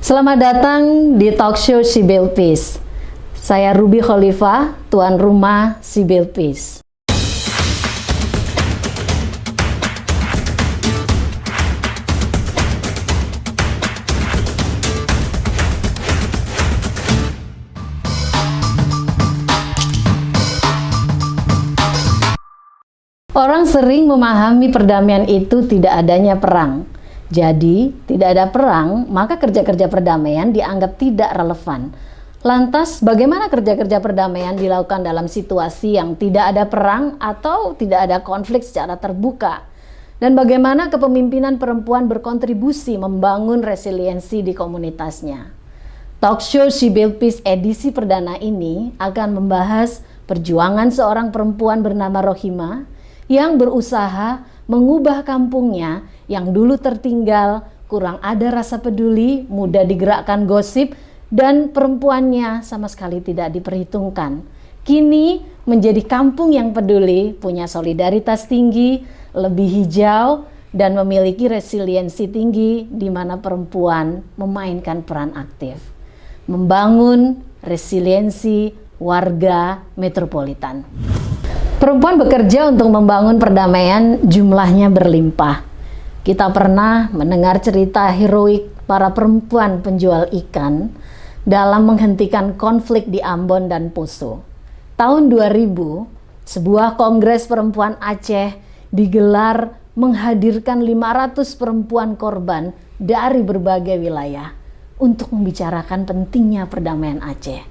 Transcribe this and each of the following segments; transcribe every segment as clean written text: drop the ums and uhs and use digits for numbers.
Selamat datang di talk show Sibyl Peace. Saya Ruby Khalifah, tuan rumah Sibyl Peace. Orang sering memahami perdamaian itu tidak adanya perang. Jadi, tidak ada perang, maka kerja-kerja perdamaian dianggap tidak relevan. Lantas, bagaimana kerja-kerja perdamaian dilakukan dalam situasi yang tidak ada perang atau tidak ada konflik secara terbuka? Dan bagaimana kepemimpinan perempuan berkontribusi membangun resiliensi di komunitasnya? Talk show Sibyl Peace edisi perdana ini akan membahas perjuangan seorang perempuan bernama Rohimah yang berusaha mengubah kampungnya yang dulu tertinggal, kurang ada rasa peduli, mudah digerakkan gosip, dan perempuannya sama sekali tidak diperhitungkan. Kini menjadi kampung yang peduli, punya solidaritas tinggi, lebih hijau, dan memiliki resiliensi tinggi di mana perempuan memainkan peran aktif. Membangun resiliensi warga metropolitan. Perempuan bekerja untuk membangun perdamaian jumlahnya berlimpah. Kita pernah mendengar cerita heroik para perempuan penjual ikan dalam menghentikan konflik di Ambon dan Poso. Tahun 2000, sebuah kongres perempuan Aceh digelar menghadirkan 500 perempuan korban dari berbagai wilayah untuk membicarakan pentingnya perdamaian Aceh.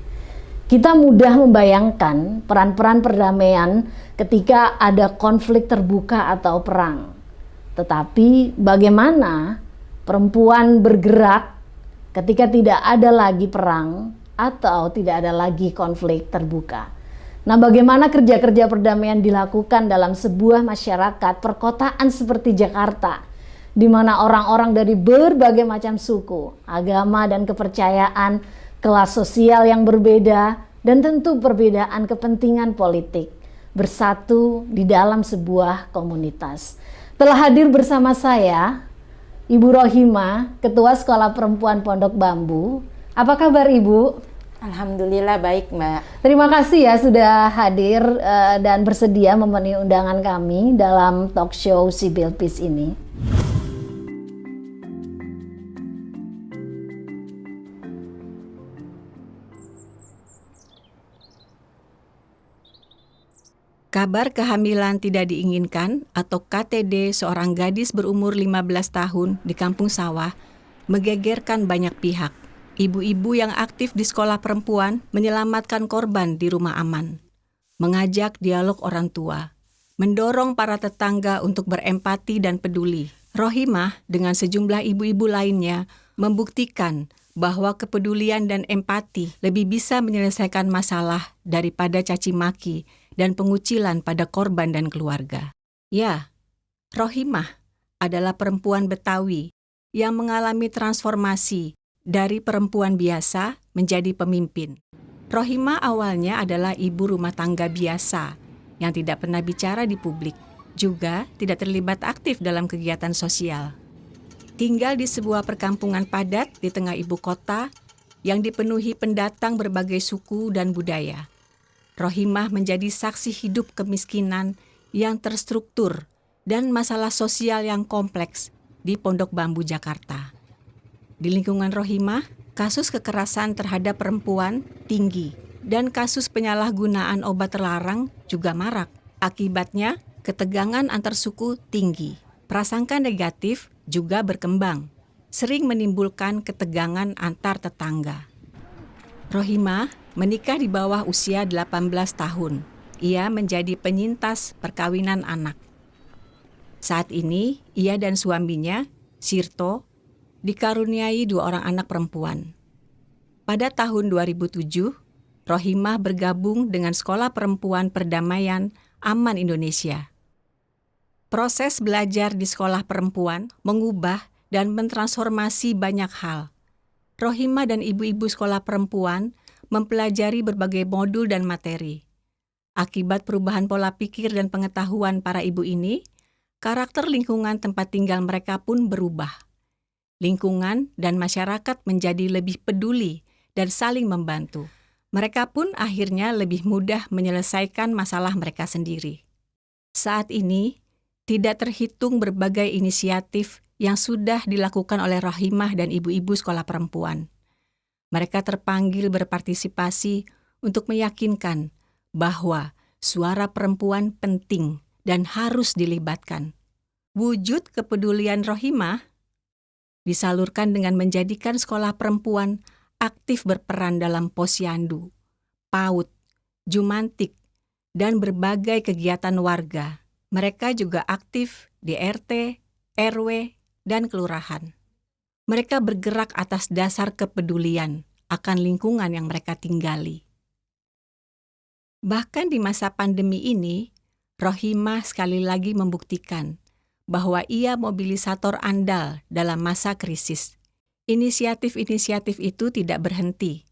Kita mudah membayangkan peran-peran perdamaian ketika ada konflik terbuka atau perang. Tetapi bagaimana perempuan bergerak ketika tidak ada lagi perang atau tidak ada lagi konflik terbuka? Nah, bagaimana kerja-kerja perdamaian dilakukan dalam sebuah masyarakat perkotaan seperti Jakarta, di mana orang-orang dari berbagai macam suku, agama, dan kepercayaan, kelas sosial yang berbeda, dan tentu perbedaan kepentingan politik, bersatu di dalam sebuah komunitas. Telah hadir bersama saya, Ibu Rohimah, Ketua Sekolah Perempuan Pondok Bambu. Apa kabar Ibu? Alhamdulillah baik Mbak. Terima kasih ya sudah hadir dan bersedia memenuhi undangan kami dalam talk show Sibyl Peace ini. Kabar kehamilan tidak diinginkan atau KTD seorang gadis berumur 15 tahun di Kampung Sawah menggegerkan banyak pihak. Ibu-ibu yang aktif di sekolah perempuan menyelamatkan korban di rumah aman, mengajak dialog orang tua, mendorong para tetangga untuk berempati dan peduli. Rohimah dengan sejumlah ibu-ibu lainnya membuktikan bahwa kepedulian dan empati lebih bisa menyelesaikan masalah daripada caci maki dan pengucilan pada korban dan keluarga. Ya, Rohimah adalah perempuan Betawi yang mengalami transformasi dari perempuan biasa menjadi pemimpin. Rohimah awalnya adalah ibu rumah tangga biasa yang tidak pernah bicara di publik, juga tidak terlibat aktif dalam kegiatan sosial. Tinggal di sebuah perkampungan padat di tengah ibu kota yang dipenuhi pendatang berbagai suku dan budaya. Rohimah menjadi saksi hidup kemiskinan yang terstruktur dan masalah sosial yang kompleks di Pondok Bambu, Jakarta. Di lingkungan Rohimah, kasus kekerasan terhadap perempuan tinggi dan kasus penyalahgunaan obat terlarang juga marak. Akibatnya, ketegangan antar suku tinggi. Prasangka negatif juga berkembang, sering menimbulkan ketegangan antar tetangga. Rohimah menikah di bawah usia 18 tahun. Ia menjadi penyintas perkawinan anak. Saat ini, ia dan suaminya, Sirto, dikaruniai 2 orang anak perempuan. Pada tahun 2007, Rohimah bergabung dengan Sekolah Perempuan Perdamaian Aman Indonesia. Proses belajar di sekolah perempuan mengubah dan mentransformasi banyak hal. Rohimah dan ibu-ibu sekolah perempuan mempelajari berbagai modul dan materi. Akibat perubahan pola pikir dan pengetahuan para ibu ini, karakter lingkungan tempat tinggal mereka pun berubah. lingkungan, dan masyarakat menjadi lebih peduli dan saling membantu. Mereka pun akhirnya lebih mudah menyelesaikan masalah mereka sendiri. Saat ini, tidak terhitung berbagai inisiatif yang sudah dilakukan oleh Rohimah dan ibu-ibu sekolah perempuan. Mereka terpanggil berpartisipasi untuk meyakinkan bahwa suara perempuan penting dan harus dilibatkan. Wujud kepedulian Rohimah disalurkan dengan menjadikan sekolah perempuan aktif berperan dalam posyandu, PAUD, Jumantik, dan berbagai kegiatan warga. Mereka juga aktif di RT, RW, dan kelurahan. Mereka bergerak atas dasar kepedulian akan lingkungan yang mereka tinggali. Bahkan di masa pandemi ini, Rohimah sekali lagi membuktikan bahwa ia mobilisator andal dalam masa krisis. Inisiatif-inisiatif itu tidak berhenti.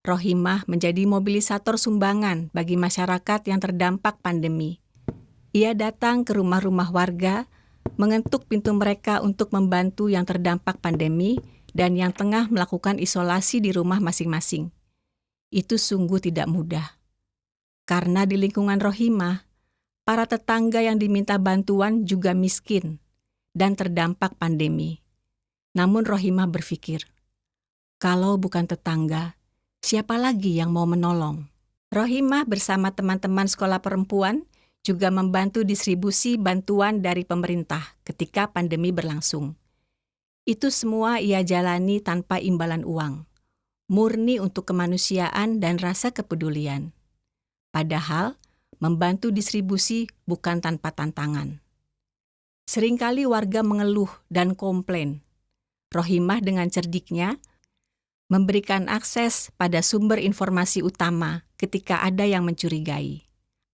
Rohimah menjadi mobilisator sumbangan bagi masyarakat yang terdampak pandemi. Ia datang ke rumah-rumah warga, mengetuk pintu mereka untuk membantu yang terdampak pandemi dan yang tengah melakukan isolasi di rumah masing-masing. Itu sungguh tidak mudah. Karena di lingkungan Rohimah, para tetangga yang diminta bantuan juga miskin dan terdampak pandemi. Namun Rohimah berpikir, kalau bukan tetangga, siapa lagi yang mau menolong? Rohimah bersama teman-teman sekolah perempuan juga membantu distribusi bantuan dari pemerintah ketika pandemi berlangsung. Itu semua ia jalani tanpa imbalan uang, murni untuk kemanusiaan dan rasa kepedulian. Padahal, membantu distribusi bukan tanpa tantangan. Seringkali warga mengeluh dan komplain. Rohimah dengan cerdiknya memberikan akses pada sumber informasi utama ketika ada yang mencurigai.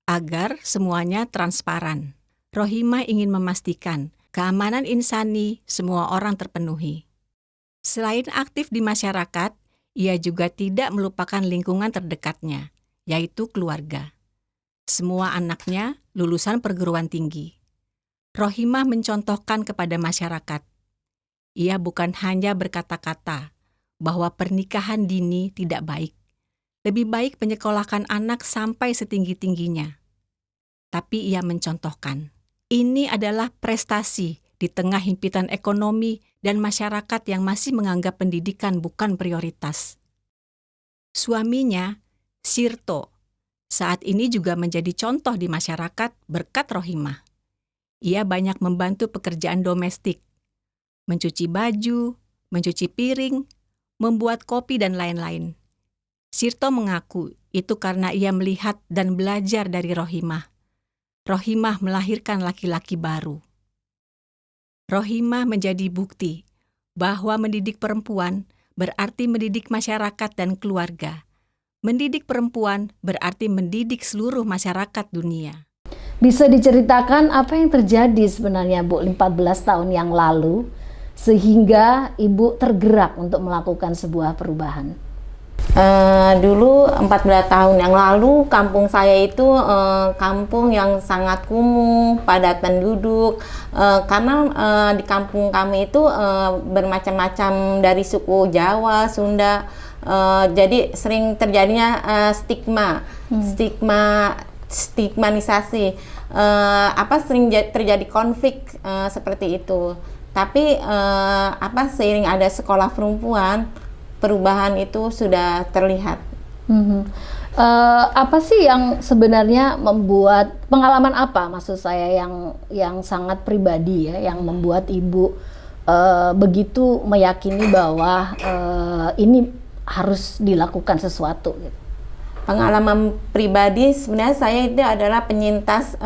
Agar semuanya transparan, Rohimah ingin memastikan keamanan insani semua orang terpenuhi. Selain aktif di masyarakat, ia juga tidak melupakan lingkungan terdekatnya, yaitu keluarga. Semua anaknya lulusan perguruan tinggi. Rohimah mencontohkan kepada masyarakat. Ia bukan hanya berkata-kata bahwa pernikahan dini tidak baik. Lebih baik menyekolahkan anak sampai setinggi-tingginya. Tapi ia mencontohkan, ini adalah prestasi di tengah himpitan ekonomi dan masyarakat yang masih menganggap pendidikan bukan prioritas. Suaminya, Sirto, saat ini juga menjadi contoh di masyarakat berkat Rohimah. Ia banyak membantu pekerjaan domestik, mencuci baju, mencuci piring, membuat kopi, dan lain-lain. Sirto mengaku itu karena ia melihat dan belajar dari Rohimah. Rohimah melahirkan laki-laki baru. Rohimah menjadi bukti bahwa mendidik perempuan berarti mendidik masyarakat dan keluarga. Mendidik perempuan berarti mendidik seluruh masyarakat dunia. Bisa diceritakan apa yang terjadi sebenarnya Bu 14 tahun yang lalu sehingga Ibu tergerak untuk melakukan sebuah perubahan? Dulu 14 tahun yang lalu kampung saya itu kampung yang sangat kumuh, padat penduduk, karena di kampung kami itu bermacam-macam dari suku Jawa, Sunda, jadi sering terjadinya stigmanisasi, sering terjadi konflik seperti itu. Tapi seiring ada sekolah perempuan, perubahan itu sudah terlihat. Apa sih yang sebenarnya membuat, pengalaman apa maksud saya yang sangat pribadi ya, yang membuat Ibu begitu meyakini bahwa ini harus dilakukan sesuatu gitu? Pengalaman pribadi sebenarnya saya itu adalah penyintas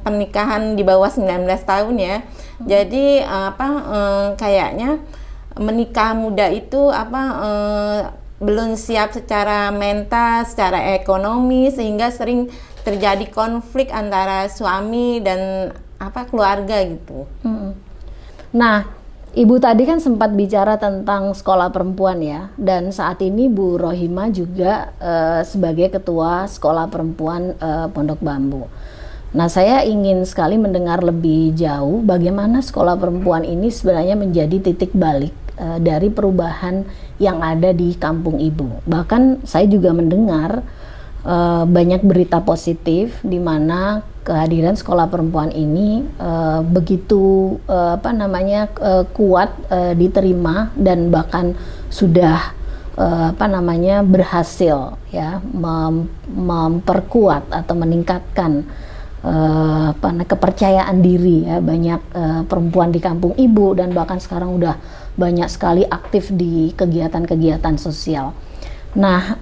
pernikahan di bawah 19 tahun ya. Jadi kayaknya menikah muda itu belum siap secara mental, secara ekonomi, sehingga sering terjadi konflik antara suami dan keluarga gitu. Nah, Ibu tadi kan sempat bicara tentang sekolah perempuan ya, dan saat ini Bu Rohimah juga sebagai ketua sekolah perempuan Pondok Bambu. Nah, saya ingin sekali mendengar lebih jauh bagaimana sekolah perempuan ini sebenarnya menjadi titik balik dari perubahan yang ada di kampung Ibu. Bahkan saya juga mendengar banyak berita positif di mana kehadiran sekolah perempuan ini begitu kuat diterima dan bahkan sudah berhasil ya memperkuat atau meningkatkan kepercayaan diri ya banyak perempuan di kampung Ibu, dan bahkan sekarang udah banyak sekali aktif di kegiatan-kegiatan sosial. Nah,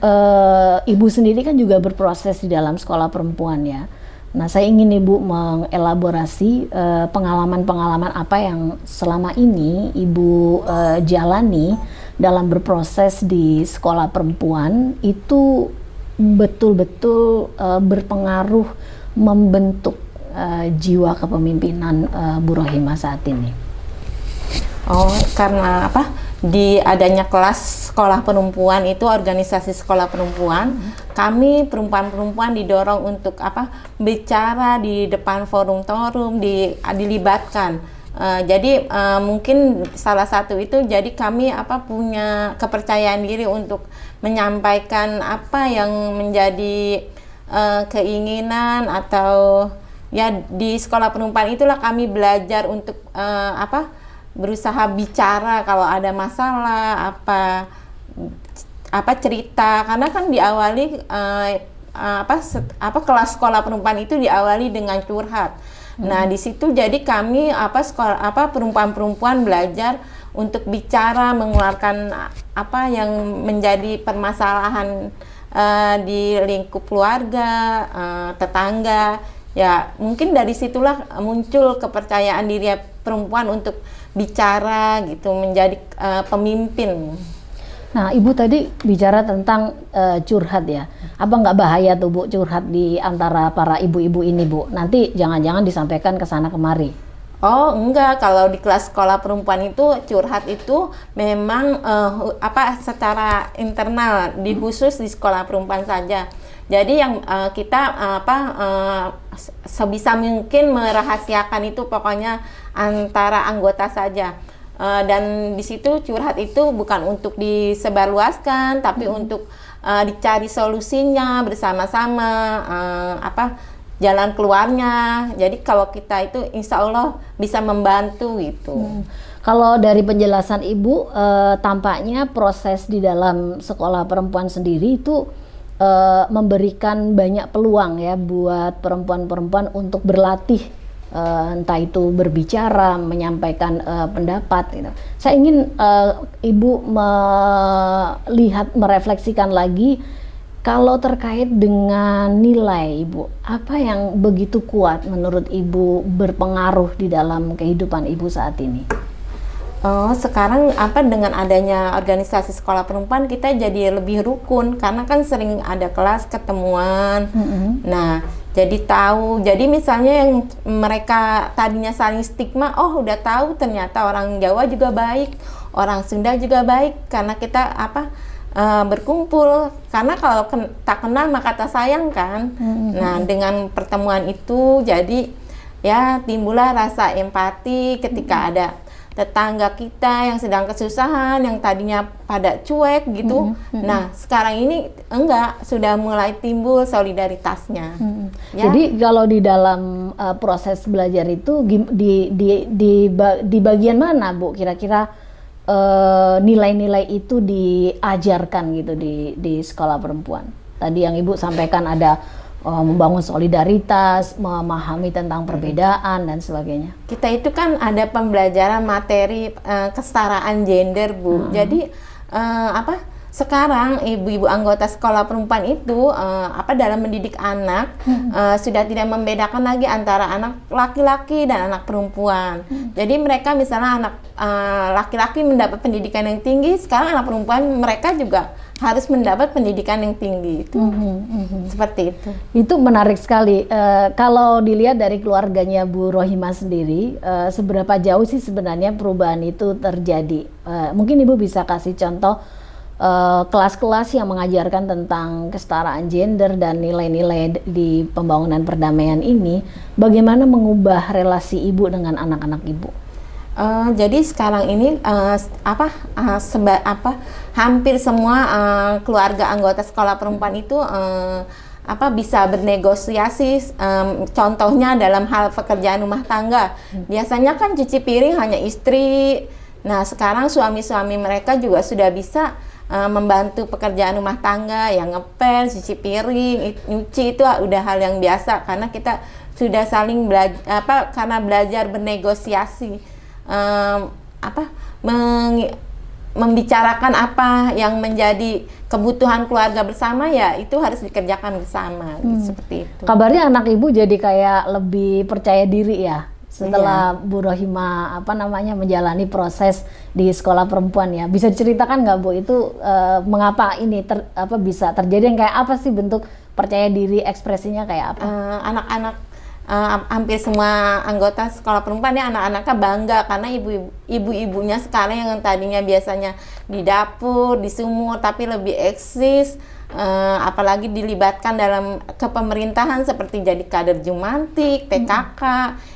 Ibu sendiri kan juga berproses di dalam sekolah perempuan ya. Nah, saya ingin Ibu mengelaborasi pengalaman-pengalaman apa yang selama ini Ibu jalani dalam berproses di sekolah perempuan itu betul-betul berpengaruh membentuk jiwa kepemimpinan Bu Rohimah saat ini. Oh, karena apa? Di adanya kelas sekolah perempuan itu, organisasi sekolah perempuan, kami perempuan-perempuan didorong untuk bicara di depan forum-forum, dilibatkan. Jadi mungkin salah satu itu, jadi kami punya kepercayaan diri untuk menyampaikan apa yang menjadi keinginan, atau ya di sekolah perempuan itulah kami belajar untuk berusaha bicara kalau ada masalah, cerita, karena kan diawali kelas sekolah perempuan itu diawali dengan curhat. Nah, di situ jadi kami perempuan-perempuan belajar untuk bicara, mengeluarkan apa yang menjadi permasalahan di lingkup keluarga, tetangga. Ya, mungkin dari situlah muncul kepercayaan diri perempuan untuk bicara gitu, menjadi pemimpin. Nah, Ibu tadi bicara tentang curhat ya. Apa nggak bahaya tuh Bu curhat di antara para ibu-ibu ini Bu? Nanti jangan-jangan disampaikan ke sana kemari. Oh enggak, kalau di kelas sekolah perempuan itu curhat itu memang secara internal, khusus di sekolah perempuan saja. Jadi yang kita sebisa mungkin merahasiakan itu pokoknya antara anggota saja. Dan di situ curhat itu bukan untuk disebarluaskan, tapi untuk dicari solusinya bersama-sama, jalan keluarnya. Jadi kalau kita itu insya Allah bisa membantu gitu. Kalau dari penjelasan Ibu, tampaknya proses di dalam sekolah perempuan sendiri itu memberikan banyak peluang ya buat perempuan-perempuan untuk berlatih, entah itu berbicara, menyampaikan pendapat gitu. Saya ingin Ibu merefleksikan lagi kalau terkait dengan nilai Ibu, apa yang begitu kuat menurut Ibu berpengaruh di dalam kehidupan Ibu saat ini? Oh, sekarang dengan adanya organisasi sekolah perempuan kita jadi lebih rukun, karena kan sering ada kelas ketemuan. Nah, jadi tahu. Jadi misalnya yang mereka tadinya saling stigma, oh udah tahu ternyata orang Jawa juga baik, orang Sunda juga baik, karena kita berkumpul. Karena kalau tak kenal maka tak sayang kan. Nah, dengan pertemuan itu jadi ya timbullah rasa empati ketika ada tetangga kita yang sedang kesusahan, yang tadinya pada cuek gitu. Nah, sekarang ini enggak, sudah mulai timbul solidaritasnya. Ya? Jadi kalau di dalam proses belajar itu di bagian mana Bu kira-kira nilai-nilai itu diajarkan gitu di sekolah perempuan? Tadi yang Ibu sampaikan ada membangun solidaritas, memahami tentang perbedaan dan sebagainya. Kita itu kan ada pembelajaran materi kesetaraan gender Bu. Jadi sekarang ibu-ibu anggota sekolah perempuan itu dalam mendidik anak sudah tidak membedakan lagi antara anak laki-laki dan anak perempuan. Jadi mereka misalnya anak laki-laki mendapat pendidikan yang tinggi, sekarang anak perempuan mereka juga harus mendapat pendidikan yang tinggi itu. Seperti itu. Itu menarik sekali. Kalau dilihat dari keluarganya Bu Rohimah sendiri, seberapa jauh sih sebenarnya perubahan itu terjadi? Mungkin Ibu bisa kasih contoh kelas-kelas yang mengajarkan tentang kesetaraan gender dan nilai-nilai di pembangunan perdamaian ini, bagaimana mengubah relasi Ibu dengan anak-anak Ibu? Jadi sekarang ini hampir semua keluarga anggota sekolah perempuan itu bisa bernegosiasi, contohnya dalam hal pekerjaan rumah tangga. Biasanya kan cuci piring hanya istri. Nah, sekarang suami-suami mereka juga sudah bisa membantu pekerjaan rumah tangga, yang ngepel, cuci piring, nyuci, itu udah hal yang biasa karena kita sudah saling belajar bernegosiasi, membicarakan apa yang menjadi kebutuhan keluarga bersama, ya itu harus dikerjakan bersama, seperti itu. Kabarnya anak ibu jadi kayak lebih percaya diri ya setelah Bu Rohimah menjalani proses di sekolah perempuan ya. Bisa diceritakan nggak Bu, itu mengapa ini bisa terjadi, yang kayak apa sih bentuk percaya diri, ekspresinya kayak apa? Anak-anak hampir semua anggota sekolah perempuan ya, anak-anaknya bangga karena ibu-ibunya sekarang yang tadinya biasanya di dapur, di sumur, tapi lebih eksis, apalagi dilibatkan dalam kepemerintahan seperti jadi kader Jumantik, PKK,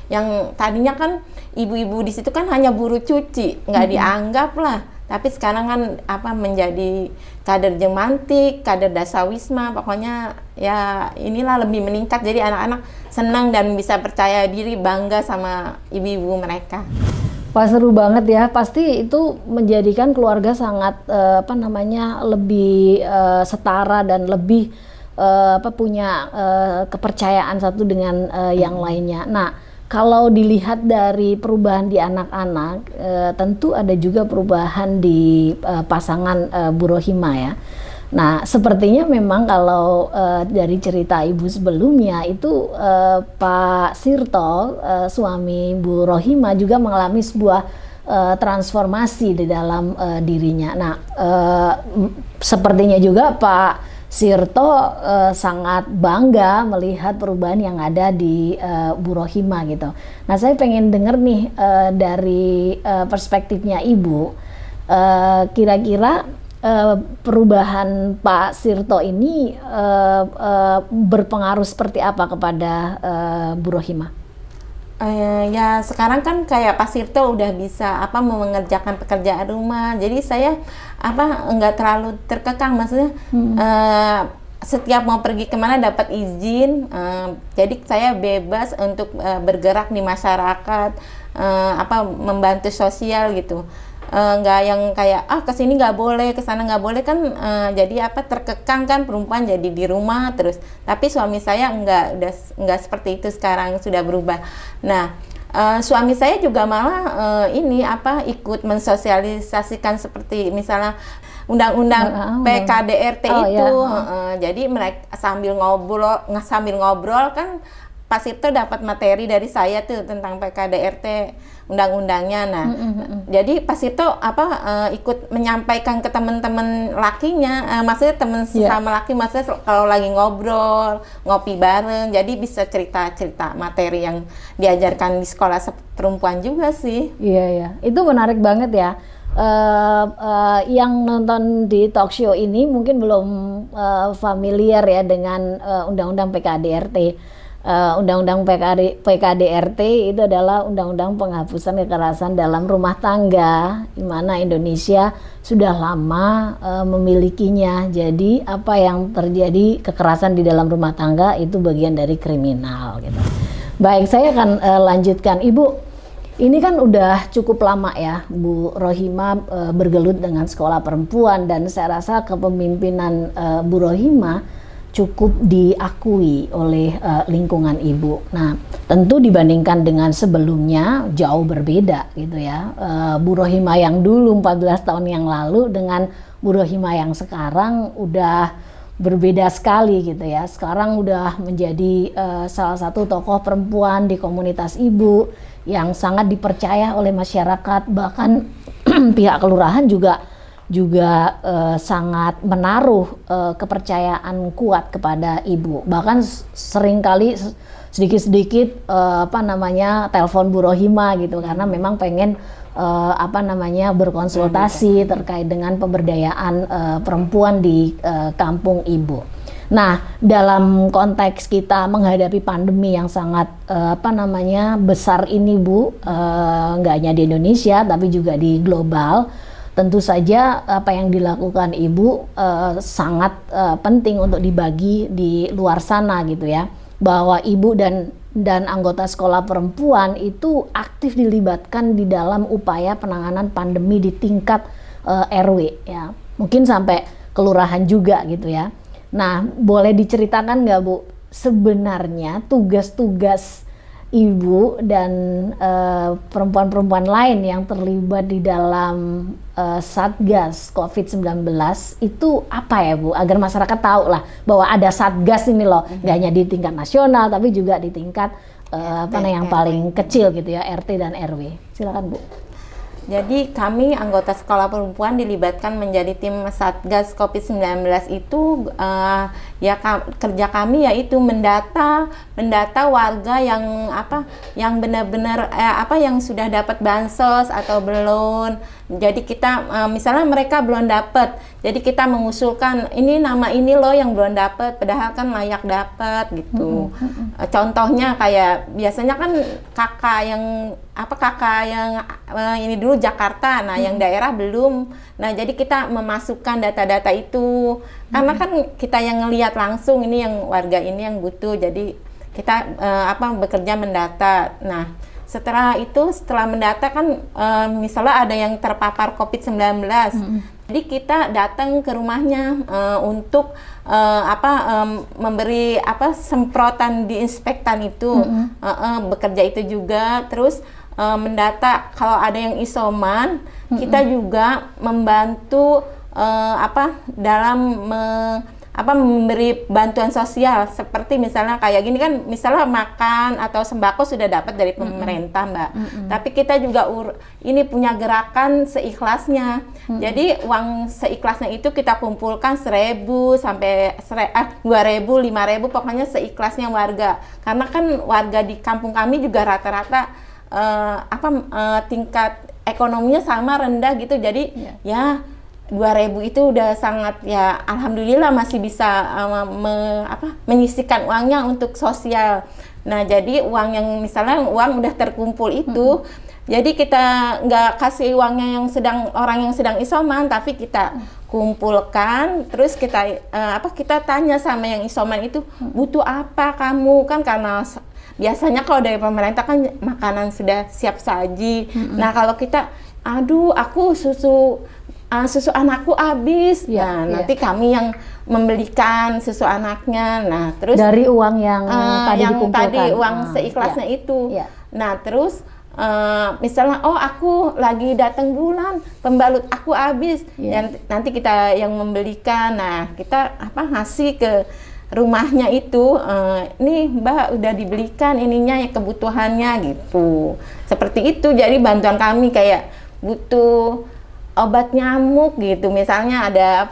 yang tadinya kan ibu-ibu di situ kan hanya buruh cuci, nggak dianggap lah. Tapi sekarang kan menjadi kader Jumantik, kader Dasawisma, pokoknya ya inilah lebih meningkat. Jadi anak-anak senang dan bisa percaya diri, bangga sama ibu-ibu mereka. Wah, seru banget ya. Pasti itu menjadikan keluarga sangat lebih setara dan lebih punya kepercayaan satu dengan yang lainnya. Nah, kalau dilihat dari perubahan di anak-anak, tentu ada juga perubahan di pasangan Bu Rohimah ya. Nah, sepertinya memang kalau dari cerita Ibu sebelumnya itu Pak Sirto, suami Bu Rohimah, juga mengalami sebuah transformasi di dalam dirinya. Nah, sepertinya juga Pak Sirto sangat bangga melihat perubahan yang ada di Bu Rohimah gitu. Nah, saya pengen dengar nih dari perspektifnya Ibu, kira-kira perubahan Pak Sirto ini berpengaruh seperti apa kepada Bu Rohimah? Ya sekarang kan kayak Pak Sirto udah bisa mengerjakan pekerjaan rumah, jadi saya nggak terlalu terkekang, maksudnya setiap mau pergi kemana dapat izin, jadi saya bebas untuk bergerak di masyarakat, membantu sosial gitu. Nggak yang kayak kesini nggak boleh, kesana nggak boleh kan, jadi terkekang kan, perempuan jadi di rumah terus. Tapi suami saya nggak seperti itu, sekarang sudah berubah. Nah, suami saya juga malah ikut mensosialisasikan seperti misalnya undang-undang PKDRT itu. Jadi mereka sambil ngobrol kan, Pak Sirto dapat materi dari saya tuh tentang PKDRT, undang-undangnya. Nah, jadi Pak Sirto ikut menyampaikan ke teman-teman lakinya, maksudnya teman sesama laki, maksudnya kalau lagi ngobrol, ngopi bareng, jadi bisa cerita-cerita materi yang diajarkan di sekolah perempuan juga sih. Iya, itu menarik banget ya. Yang nonton di talk show ini mungkin belum familiar ya dengan undang-undang PKDRT. Undang-undang PKDRT itu adalah undang-undang penghapusan kekerasan dalam rumah tangga, di mana Indonesia sudah lama memilikinya. Jadi apa yang terjadi kekerasan di dalam rumah tangga itu bagian dari kriminal gitu. Baik, saya akan lanjutkan. Ibu, ini kan udah cukup lama ya Bu Rohimah bergelut dengan sekolah perempuan, dan saya rasa kepemimpinan Bu Rohimah cukup diakui oleh lingkungan Ibu. Nah, tentu dibandingkan dengan sebelumnya jauh berbeda gitu ya. Bu Rohimah yang dulu 14 tahun yang lalu dengan Bu Rohimah yang sekarang udah berbeda sekali gitu ya. Sekarang udah menjadi salah satu tokoh perempuan di komunitas Ibu yang sangat dipercaya oleh masyarakat, bahkan pihak kelurahan juga sangat menaruh kepercayaan kuat kepada Ibu. Bahkan seringkali sedikit-sedikit telepon Bu Rohimah gitu, karena memang pengen berkonsultasi terkait dengan pemberdayaan perempuan di kampung Ibu. Nah, dalam konteks kita menghadapi pandemi yang sangat besar ini Bu, nggak hanya di Indonesia tapi juga di global, tentu saja apa yang dilakukan Ibu sangat penting untuk dibagi di luar sana gitu ya, bahwa Ibu dan anggota sekolah perempuan itu aktif dilibatkan di dalam upaya penanganan pandemi di tingkat RW ya, mungkin sampai kelurahan juga gitu ya. Nah, boleh diceritakan nggak Bu, sebenarnya tugas-tugas Ibu dan perempuan-perempuan lain yang terlibat di dalam Satgas COVID-19 itu apa ya Bu? Agar masyarakat tahu lah bahwa ada Satgas ini loh, nggak hanya di tingkat nasional tapi juga di tingkat yang paling kecil gitu ya, RT dan RW. Silakan Bu. Jadi kami anggota sekolah perempuan dilibatkan menjadi tim Satgas COVID-19 itu kerja kami yaitu mendata warga yang benar-benar yang sudah dapat bansos atau belum. Jadi kita misalnya mereka belum dapat, jadi kita mengusulkan ini nama ini loh yang belum dapat, padahal kan layak dapat gitu. Contohnya kayak biasanya kan kakak yang ini dulu Jakarta, nah yang daerah belum. Nah jadi kita memasukkan data-data itu karena kan kita yang ngelihat langsung ini yang warga ini yang butuh, jadi kita bekerja mendata. Nah setelah mendata kan misalnya ada yang terpapar COVID-19, jadi kita datang ke rumahnya untuk memberi semprotan diinspektan itu, bekerja itu juga, terus mendata kalau ada yang isoman, kita juga membantu dalam memberi bantuan sosial, seperti misalnya kayak gini kan, misalnya makan atau sembako sudah dapat dari pemerintah Mbak, tapi kita juga ini punya gerakan seikhlasnya. Jadi uang seikhlasnya itu kita kumpulkan 1.000 sampai 2.000, 5.000, pokoknya seikhlasnya warga, karena kan warga di kampung kami juga rata-rata tingkat ekonominya sama rendah gitu, jadi ya 2.000 itu udah sangat ya, alhamdulillah masih bisa menyisihkan uangnya untuk sosial. Nah jadi uang yang misalnya uang udah terkumpul itu, jadi kita nggak kasih uangnya orang yang sedang isoman, tapi kita kumpulkan, terus kita kita tanya sama yang isoman itu, butuh apa kamu, kan karena biasanya kalau dari pemerintah kan makanan sudah siap saji. Nah kalau kita, aduh aku susu anakku habis, nanti kami yang membelikan susu anaknya. Nah terus dari uang yang tadi uang seikhlasnya itu. Nah terus misalnya aku lagi datang bulan, pembalut aku habis, nanti kita yang membelikan. Nah kita ngasih ke rumahnya itu, nih Mbak udah dibelikan ininya ya, kebutuhannya gitu. Seperti itu. Jadi bantuan kami kayak butuh obat nyamuk gitu, misalnya ada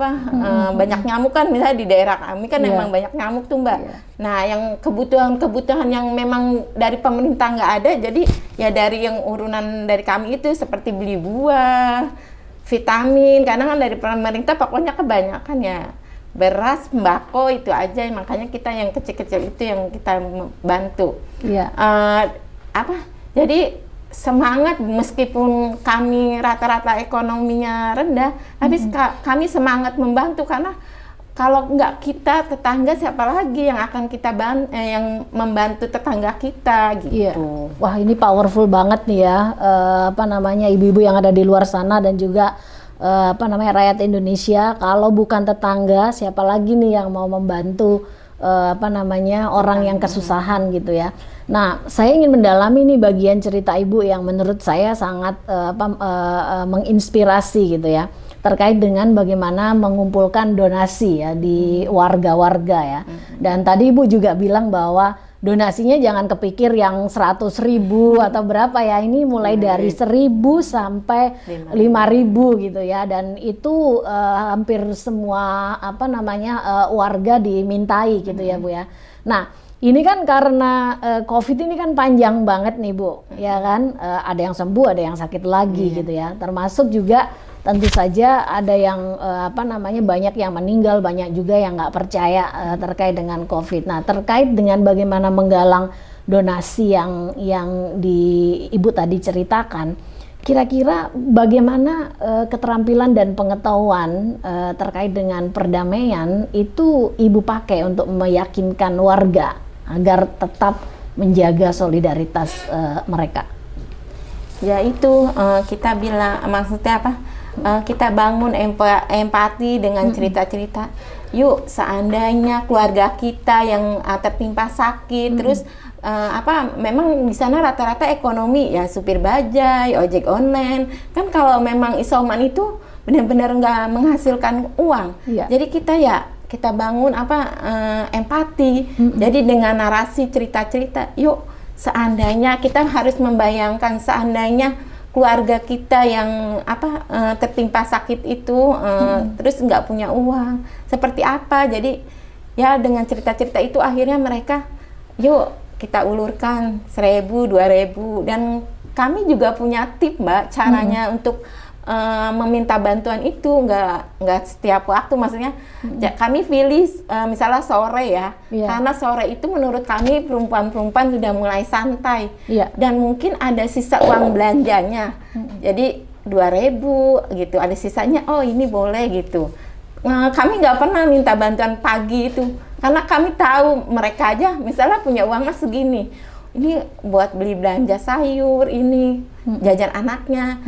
banyak nyamuk kan, misalnya di daerah kami kan memang banyak nyamuk tuh Mbak. Nah yang kebutuhan yang memang dari pemerintah nggak ada, jadi ya dari yang urunan dari kami itu seperti beli buah, vitamin, karena kan dari pemerintah pokoknya kebanyakan ya beras, sembako itu aja, makanya kita yang kecil-kecil itu yang kita bantu. Jadi semangat, meskipun kami rata-rata ekonominya rendah, tapi kami semangat membantu, karena kalau nggak kita, tetangga siapa lagi yang akan kita yang membantu tetangga kita gitu. Wah ini powerful banget nih ya, ibu-ibu yang ada di luar sana dan juga rakyat Indonesia. Kalau bukan tetangga, siapa lagi nih yang mau membantu orang yang kesusahan gitu ya. Nah, saya ingin mendalami nih bagian cerita Ibu yang menurut saya sangat menginspirasi gitu ya, terkait dengan bagaimana mengumpulkan donasi ya di warga-warga ya. Dan tadi Ibu juga bilang bahwa donasinya jangan kepikir yang 100.000 atau berapa ya, ini mulai dari 1.000 sampai 5.000 gitu ya, dan itu hampir semua warga dimintai gitu ya Bu ya. Nah ini kan karena COVID ini kan panjang banget nih Bu, ya kan, ada yang sembuh, ada yang sakit lagi gitu ya, termasuk juga tentu saja ada yang banyak yang meninggal, banyak juga yang nggak percaya terkait dengan COVID. Nah, terkait dengan bagaimana menggalang donasi yang Ibu tadi ceritakan, kira-kira bagaimana keterampilan dan pengetahuan terkait dengan perdamaian itu Ibu pakai untuk meyakinkan warga agar tetap menjaga solidaritas mereka? Ya itu kita bilang, maksudnya apa? Kita bangun empati dengan cerita-cerita. Yuk, seandainya keluarga kita yang tertimpa sakit, terus memang di sana rata-rata ekonomi ya supir bajai, ojek online. Kan kalau memang isoman itu benar-benar nggak menghasilkan uang. Iya. Jadi kita bangun empati. Jadi dengan narasi cerita-cerita, yuk seandainya kita harus membayangkan seandainya keluarga kita yang tertimpa sakit itu terus nggak punya uang seperti apa. Jadi ya dengan cerita-cerita itu akhirnya mereka yuk kita ulurkan 1.000, 2.000, dan kami juga punya tip Mbak caranya untuk meminta bantuan itu nggak setiap waktu, maksudnya kami pilih misalnya sore ya, karena sore itu menurut kami perempuan-perempuan sudah mulai santai dan mungkin ada sisa uang belanjanya, jadi 2.000 gitu, ada sisanya, oh ini boleh gitu. Kami nggak pernah minta bantuan pagi itu karena kami tahu mereka aja misalnya punya uangnya segini, ini buat beli belanja sayur, ini jajan anaknya.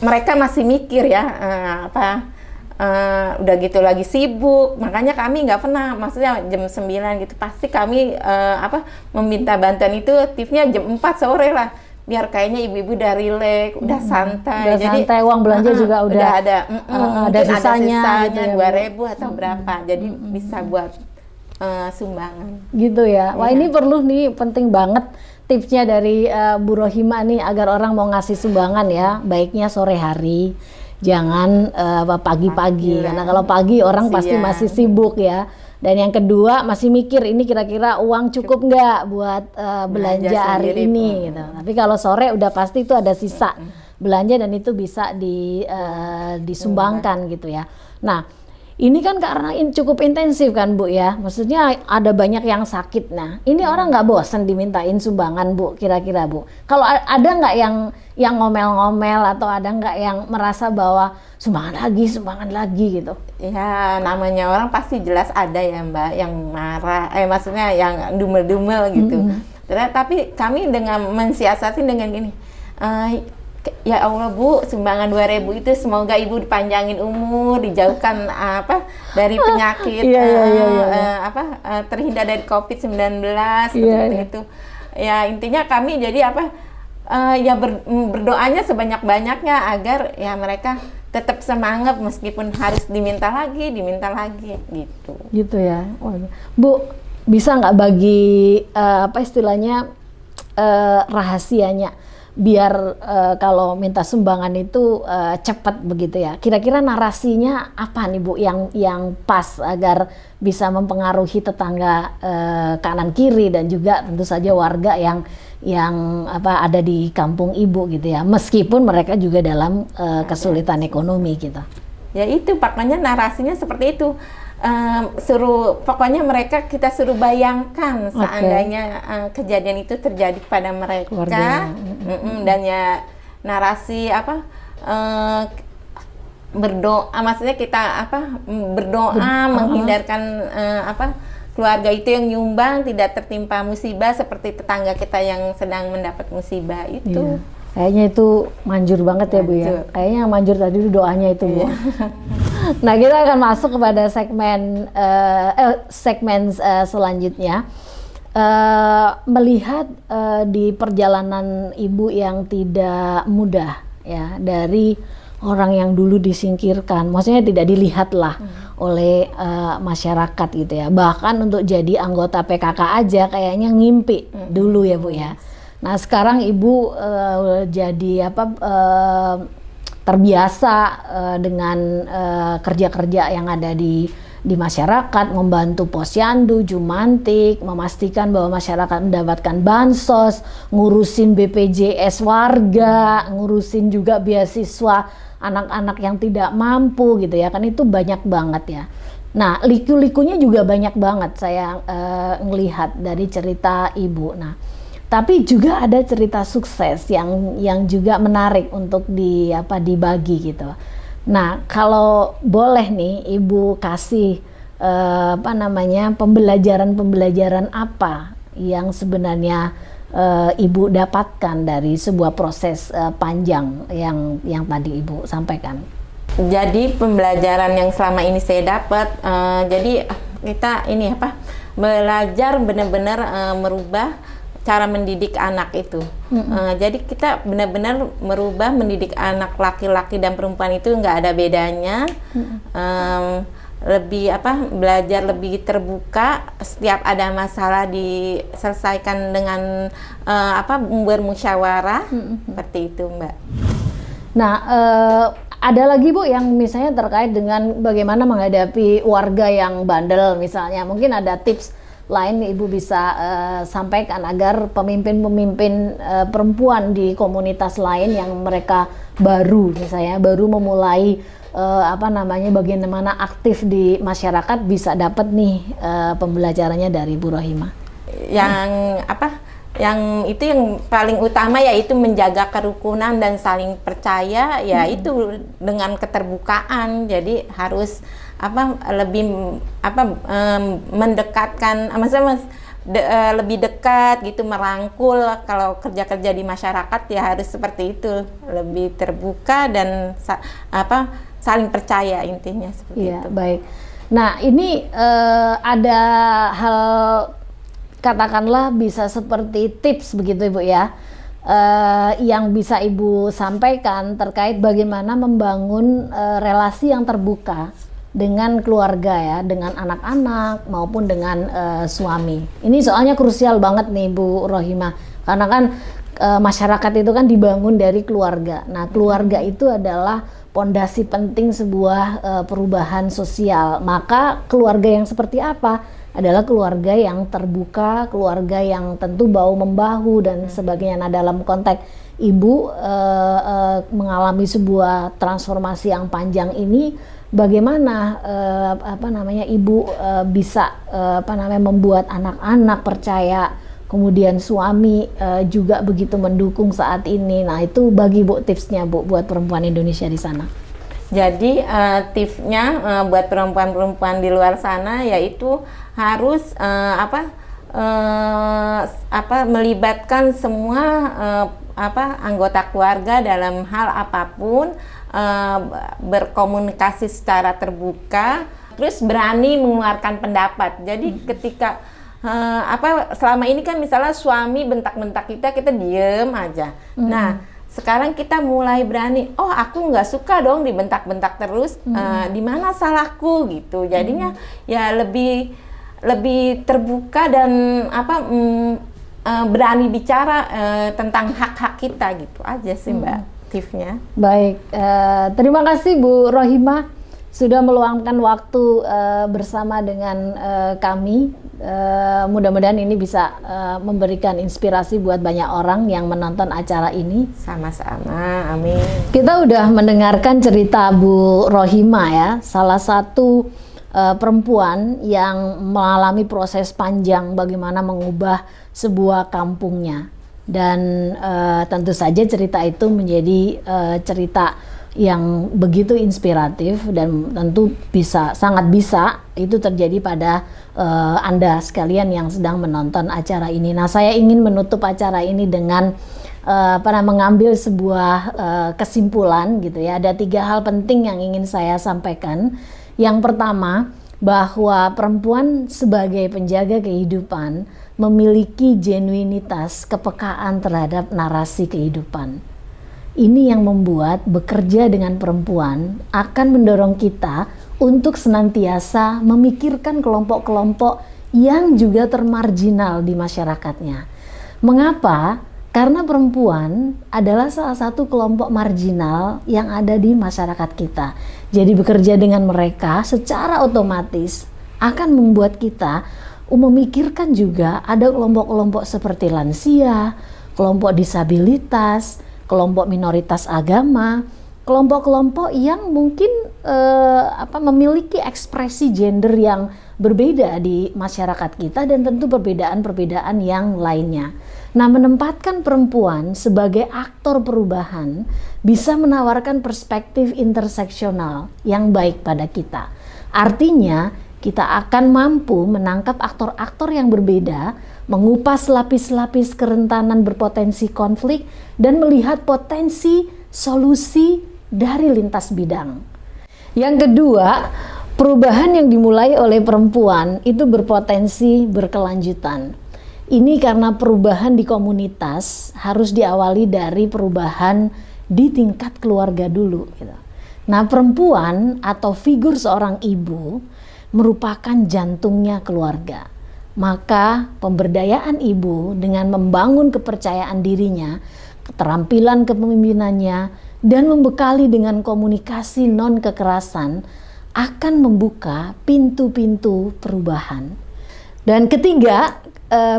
Mereka masih mikir ya udah gitu lagi sibuk, makanya kami nggak pernah, maksudnya jam 9 gitu pasti kami meminta bantuan itu tipnya jam 4 sore lah, biar kayaknya ibu-ibu udah rileks, udah santai. Udah jadi santai, uang belanja juga udah ada sisanya gitu ya, 2.000 atau berapa, jadi bisa buat sumbangan. Gitu ya. Wah, ini perlu nih, penting banget tipsnya dari Bu Rohimah nih agar orang mau ngasih sumbangan ya, baiknya sore hari, jangan pagi-pagi, karena kalau pagi orang pasti masih sibuk ya. Dan yang kedua masih mikir ini kira-kira uang cukup nggak buat belanja hari ini gitu. Tapi kalau sore udah pasti itu ada sisa belanja dan itu bisa disumbangkan gitu ya. Nah, ini kan karena cukup intensif kan Bu ya, maksudnya ada banyak yang sakit. Nah, ini orang nggak bosan dimintain sumbangan Bu, kira-kira Bu? Kalau ada nggak yang ngomel-ngomel atau ada nggak yang merasa bahwa sumbangan lagi gitu? Ya namanya orang pasti jelas ada ya Mbak yang marah, maksudnya yang dumel-dumel gitu. Tapi kami dengan mensiasati dengan gini, ya Allah Bu, sumbangan 2.000 itu semoga Ibu dipanjangin umur, dijauhkan dari penyakit, terhindar dari COVID-19 seperti itu. Ya intinya kami jadi berdoanya sebanyak-banyaknya agar ya mereka tetap semangat meskipun harus diminta lagi gitu. Gitu ya. Bu, bisa nggak bagi istilahnya rahasianya biar kalau minta sumbangan itu cepat begitu ya. Kira-kira narasinya apa nih Bu yang pas agar bisa mempengaruhi tetangga kanan kiri dan juga tentu saja warga yang ada di kampung Ibu gitu ya. Meskipun mereka juga dalam kesulitan ekonomi gitu. Ya itu pokoknya narasinya seperti itu. Pokoknya kita suruh bayangkan seandainya kejadian itu terjadi pada mereka, dan ya narasi berdoa, maksudnya kita berdoa menghindarkan keluarga itu yang nyumbang tidak tertimpa musibah seperti tetangga kita yang sedang mendapat musibah itu. Iya. Kayaknya itu manjur banget ya Bu ya. Kayaknya yang manjur tadi itu doanya itu Bu. Nah, kita akan masuk kepada segmen selanjutnya. Melihat di perjalanan Ibu yang tidak mudah ya, dari orang yang dulu disingkirkan, maksudnya tidak dilihat lah oleh masyarakat gitu ya. Bahkan untuk jadi anggota PKK aja kayaknya ngimpi dulu ya Bu ya. Nah, sekarang Ibu jadi terbiasa dengan kerja-kerja yang ada di di masyarakat, membantu posyandu, jumantik, memastikan bahwa masyarakat mendapatkan bansos, ngurusin BPJS warga, ngurusin juga beasiswa anak-anak yang tidak mampu gitu ya, kan itu banyak banget ya. Nah, liku-likunya juga banyak banget saya ngelihat dari cerita Ibu. Nah, tapi juga ada cerita sukses yang juga menarik untuk dibagi gitu. Nah, kalau boleh nih Ibu kasih pembelajaran apa yang sebenarnya Ibu dapatkan dari sebuah proses panjang yang tadi Ibu sampaikan. Jadi pembelajaran yang selama ini saya dapat, jadi kita belajar benar-benar merubah cara mendidik anak itu. Jadi kita benar-benar merubah mendidik anak laki-laki dan perempuan itu nggak ada bedanya. Belajar lebih terbuka, setiap ada masalah diselesaikan dengan bermusyawarah, seperti itu, Mbak. Nah, ada lagi Bu yang misalnya terkait dengan bagaimana menghadapi warga yang bandel misalnya, mungkin ada tips lain Ibu bisa sampaikan agar pemimpin-pemimpin perempuan di komunitas lain yang mereka baru memulai bagaimana aktif di masyarakat bisa dapat nih pembelajarannya dari Bu Rohimah. Yang paling utama yaitu menjaga kerukunan dan saling percaya, yaitu dengan keterbukaan. Jadi harus mendekatkan, lebih dekat gitu, merangkul. Kalau kerja-kerja di masyarakat ya harus seperti itu, lebih terbuka dan saling percaya, intinya seperti itu. Baik. Nah, ini ada hal, katakanlah bisa seperti tips begitu Ibu ya, yang bisa Ibu sampaikan terkait bagaimana membangun relasi yang terbuka dengan keluarga ya, dengan anak-anak maupun dengan suami. Ini soalnya krusial banget nih Bu Rohimah, karena kan masyarakat itu kan dibangun dari keluarga. Nah, keluarga itu adalah pondasi penting sebuah perubahan sosial. Maka keluarga yang seperti apa? Adalah keluarga yang terbuka, keluarga yang tentu bahu membahu dan sebagainya. Nah, dalam konteks Ibu mengalami sebuah transformasi yang panjang ini, bagaimana Ibu bisa membuat anak-anak percaya, kemudian suami juga begitu mendukung saat ini. Nah, itu bagi Bu tipsnya Bu buat perempuan Indonesia di sana. Jadi tipsnya buat perempuan-perempuan di luar sana yaitu harus melibatkan semua anggota keluarga dalam hal apapun, berkomunikasi secara terbuka, terus berani mengeluarkan pendapat. Jadi ketika selama ini kan misalnya suami bentak-bentak kita diem aja. Nah, sekarang kita mulai berani, oh aku nggak suka dong dibentak-bentak terus, di mana salahku gitu. Jadinya ya lebih terbuka dan berani bicara tentang hak-hak kita gitu aja sih Mbak tipsnya. Baik, terima kasih Bu Rohimah sudah meluangkan waktu bersama dengan kami. Mudah-mudahan ini bisa memberikan inspirasi buat banyak orang yang menonton acara ini. Sama-sama, amin. Kita udah mendengarkan cerita Bu Rohimah ya, salah satu perempuan yang mengalami proses panjang bagaimana mengubah sebuah kampungnya. Dan tentu saja cerita itu menjadi cerita yang begitu inspiratif dan tentu sangat bisa itu terjadi pada Anda sekalian yang sedang menonton acara ini. Nah, saya ingin menutup acara ini dengan mengambil sebuah kesimpulan gitu ya. Ada 3 hal penting yang ingin saya sampaikan. Yang pertama, bahwa perempuan sebagai penjaga kehidupan memiliki genuinitas, kepekaan terhadap narasi kehidupan. Ini yang membuat bekerja dengan perempuan akan mendorong kita untuk senantiasa memikirkan kelompok-kelompok yang juga termarginal di masyarakatnya. Mengapa? Karena perempuan adalah salah satu kelompok marginal yang ada di masyarakat kita. Jadi bekerja dengan mereka secara otomatis akan membuat kita memikirkan juga ada kelompok-kelompok seperti lansia, kelompok disabilitas, kelompok minoritas agama, kelompok-kelompok yang mungkin memiliki ekspresi gender yang berbeda di masyarakat kita dan tentu perbedaan-perbedaan yang lainnya. Nah, menempatkan perempuan sebagai aktor perubahan bisa menawarkan perspektif interseksional yang baik pada kita. Artinya, kita akan mampu menangkap aktor-aktor yang berbeda, mengupas lapis-lapis kerentanan berpotensi konflik, dan melihat potensi solusi dari lintas bidang. Yang kedua, perubahan yang dimulai oleh perempuan itu berpotensi berkelanjutan. Ini karena perubahan di komunitas harus diawali dari perubahan di tingkat keluarga dulu. Gitu. Nah, perempuan atau figur seorang ibu merupakan jantungnya keluarga. Maka pemberdayaan ibu dengan membangun kepercayaan dirinya, keterampilan kepemimpinannya, dan membekali dengan komunikasi non-kekerasan akan membuka pintu-pintu perubahan. Dan ketiga,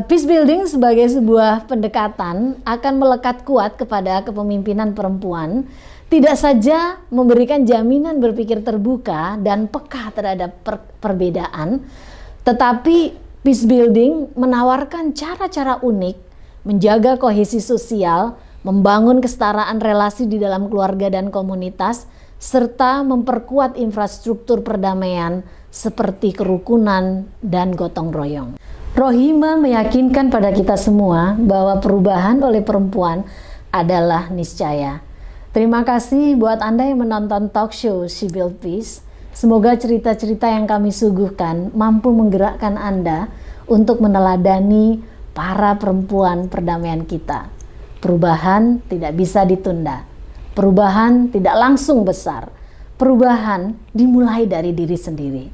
peace building sebagai sebuah pendekatan akan melekat kuat kepada kepemimpinan perempuan, tidak saja memberikan jaminan berpikir terbuka dan peka terhadap perbedaan, tetapi peace building menawarkan cara-cara unik menjaga kohesi sosial, membangun kesetaraan relasi di dalam keluarga dan komunitas, serta memperkuat infrastruktur perdamaian seperti kerukunan dan gotong royong. Rohima meyakinkan pada kita semua bahwa perubahan oleh perempuan adalah niscaya. Terima kasih buat Anda yang menonton talk show She Built Peace. Semoga cerita-cerita yang kami suguhkan mampu menggerakkan Anda untuk meneladani para perempuan perdamaian kita. Perubahan tidak bisa ditunda. Perubahan tidak langsung besar. Perubahan dimulai dari diri sendiri.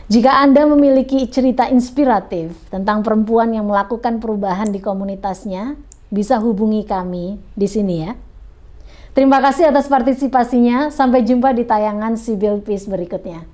Jika Anda memiliki cerita inspiratif tentang perempuan yang melakukan perubahan di komunitasnya, bisa hubungi kami di sini ya. Terima kasih atas partisipasinya. Sampai jumpa di tayangan She Built Peace berikutnya.